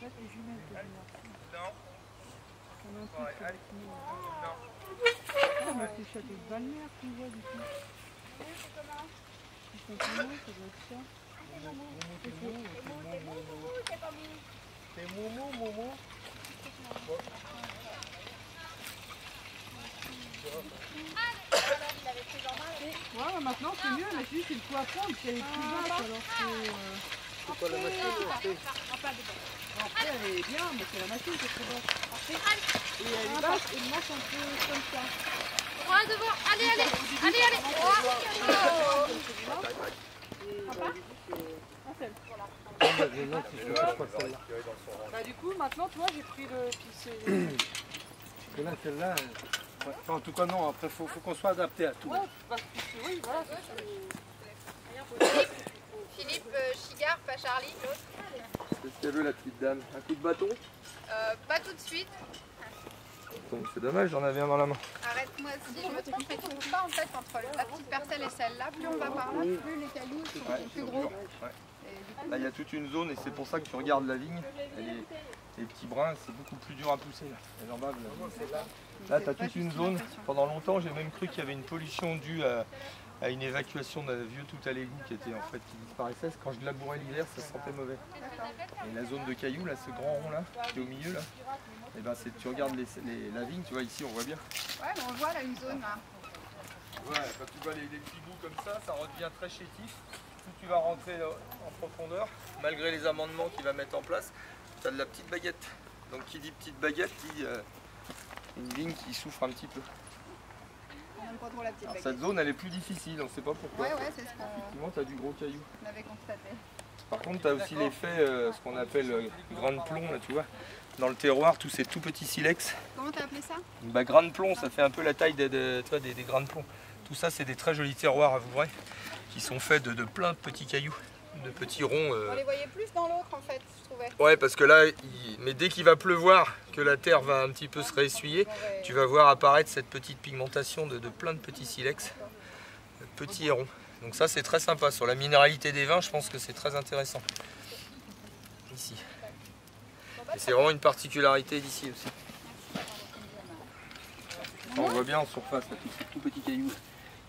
fait, les jumelles que j'ai Non. on a un truc Allez. Non. Ah, mais c'est le château de Valmer qu'on voit du coup. Ils sont combien, ça doit être ça. C'est Momo, Momo. Ouais, maintenant c'est mieux, mais juste il faut apprendre qu'elle est plus basse alors que... C'est pas la machine. Après elle est bien, mais c'est la machine qui est trop basse. Et elle est basse et le manche un peu comme ça. Droit devant, allez, allez, allez, allez. Bah du coup maintenant tu vois j'ai pris le... Là, celle-là, ouais. Enfin, en tout cas non, après faut qu'on soit adapté à tout. Ouais, parce que oui, voilà. Philippe Chigard, pas Charlie, l'autre. Qu'est-ce qu'elle veut la petite dame? Un coup de bâton? Pas tout de suite. C'est dommage, j'en avais un dans la main. Arrête-moi si je me trompe, mais tu ne trouves pas en fait entre la petite parcelle et celle-là, plus on va par là, plus les cailloux sont plus gros. Là, il y a toute une zone et c'est pour ça que tu regardes la vigne. Les petits brins, c'est beaucoup plus dur à pousser. Là, là tu as toute une zone. Pendant longtemps, j'ai même cru qu'il y avait une pollution due à une évacuation d'un vieux tout à l'égout qui disparaissait. Quand je labourais l'hiver, ça sentait mauvais. Et la zone de cailloux, là, ce grand rond là, qui est au milieu là, et ben, tu regardes la vigne, tu vois ici, on voit bien. Ouais, mais on voit là une zone là. Ouais, quand tu vois les petits bouts comme ça redevient très chétif. Plus tu vas rentrer en profondeur, malgré les amendements qu'il va mettre en place, tu as de la petite baguette. Donc qui dit petite baguette dit une vigne qui souffre un petit peu. On n'aime pas trop la petite Alors, baguette. cette zone elle est plus difficile, on ne sait pas pourquoi. Ouais, c'est ce qu'on Effectivement, tu as du gros caillou. avait constaté. Par contre, tu as aussi l'effet, ce qu'on appelle grain de plomb, là, tu vois. Dans le terroir, tous ces tout petits silex. Comment t'as appelé ça? Bah, grain de plomb, ça fait un peu la taille des grains de plomb. Tout ça, c'est des très jolis terroirs à Vouvray, qui sont faits de plein de petits cailloux, de petits ronds. On les voyait plus dans l'autre en fait, je trouvais. Ouais, parce que là, mais dès qu'il va pleuvoir, que la terre va un petit peu se réessuyer, tu vas voir apparaître cette petite pigmentation de plein de petits silex, de petits hérons. Donc ça, c'est très sympa. Sur la minéralité des vins, je pense que c'est très intéressant. Ici. Et c'est vraiment une particularité d'ici aussi. On voit bien en surface, là, tous ces tout petits cailloux.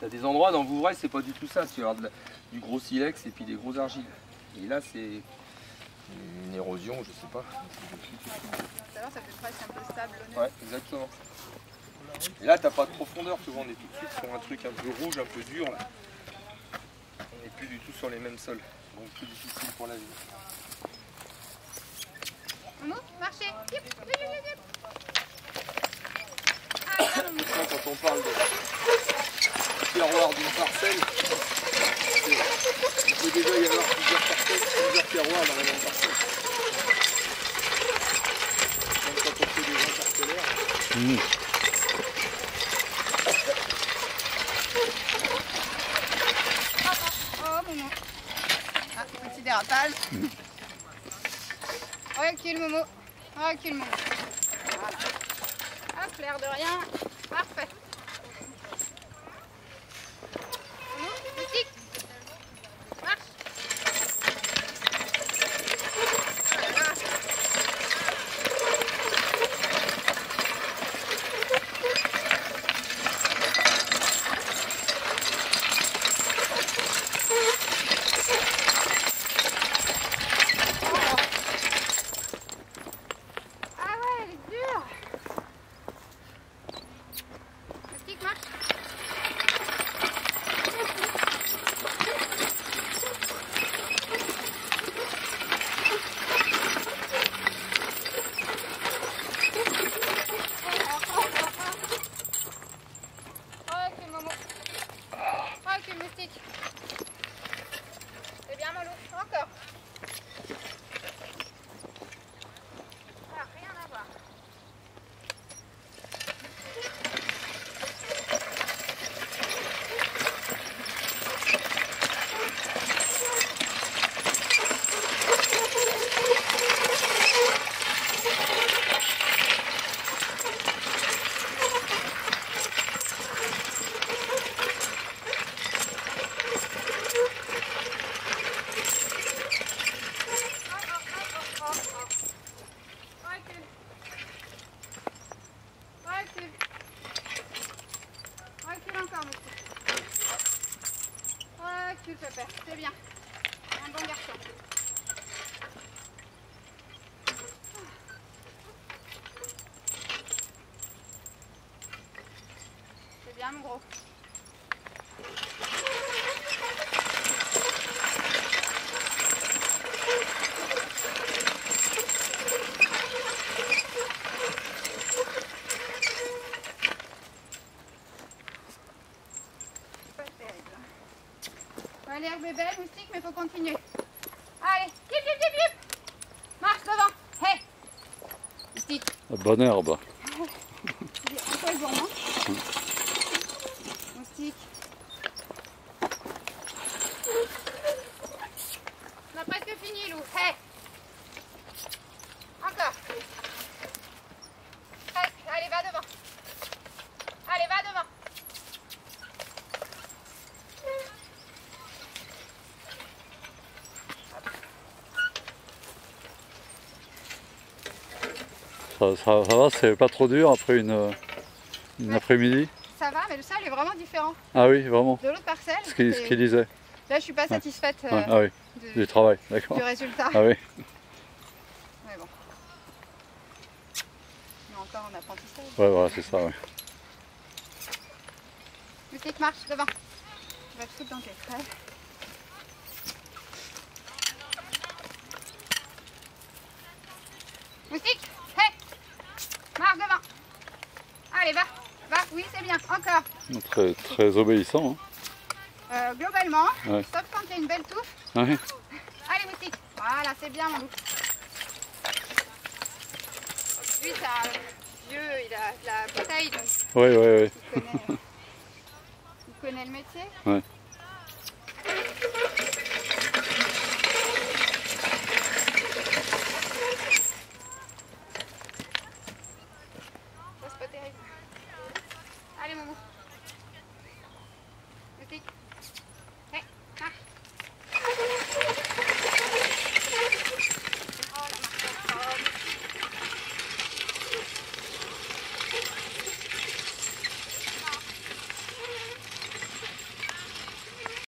Tu as des endroits dans Vouvray, c'est pas du tout ça. Tu vas avoir du gros silex et puis des gros argiles. Et là, c'est une érosion, je sais pas. Tout à l'heure, ça fait presque un peu sablonneux. Ouais, exactement. Et là, t'as pas de profondeur, souvent on est tout de suite sur un truc un peu rouge, un peu dur. Là. On n'est plus du tout sur les mêmes sols, donc plus difficile pour la vie. Momo, marchez. Yip, yip, yip, yip. Quand on parle de terroir d'une parcelle, il peut déjà y avoir plusieurs terroirs dans la même parcelle. Même quand on fait des vins parcellaires. Oh, Momo. Ah, petit dérapage. Recule, Momo. Recule, Momo. Voilà. Hop, l'air de rien. Parfait. Momo, musique. Marche. Voilà. Ah ouais, elle est dure. Musique, marche. Recule, Momo. Recule, Moustique. C'est bien, Malou. Encore. Ah, rien à voir. Tu le fais faire, c'est bien. Un bon garçon. C'est bien mon gros. Allez, bébé, moustique, mais faut continuer. Allez, hip. Marche devant. Hey. Moustique. La bonne herbe. Il est un poil gourmand. Moustique. On a presque fini, Lou. Hey. Encore. Presque. Allez, va devant. Allez, va devant. Ça va, c'est pas trop dur après une après-midi. Ça va, mais le sol est vraiment différent Ah oui, vraiment. de l'autre parcelle. Ce qu'il disait. Là, je suis pas satisfaite Ouais, ah oui, du travail, d'accord. du résultat. Ah oui. Mais bon. Mais encore en apprentissage. Ouais, voilà, c'est ça, ouais. Moustique, marche devant. Tu vas te foutre dans tes crêpes. Moustique, hey, marche devant. Allez, va, oui, c'est bien, encore. Très, très obéissant. Globalement, Ouais. sauf quand il y a une belle touffe. Hein. Ouais. Allez, moustique, voilà, c'est bien, mon loup. Lui, c'est un vieux, il a de la bouteille, donc Ouais. il connaît le métier. Ouais.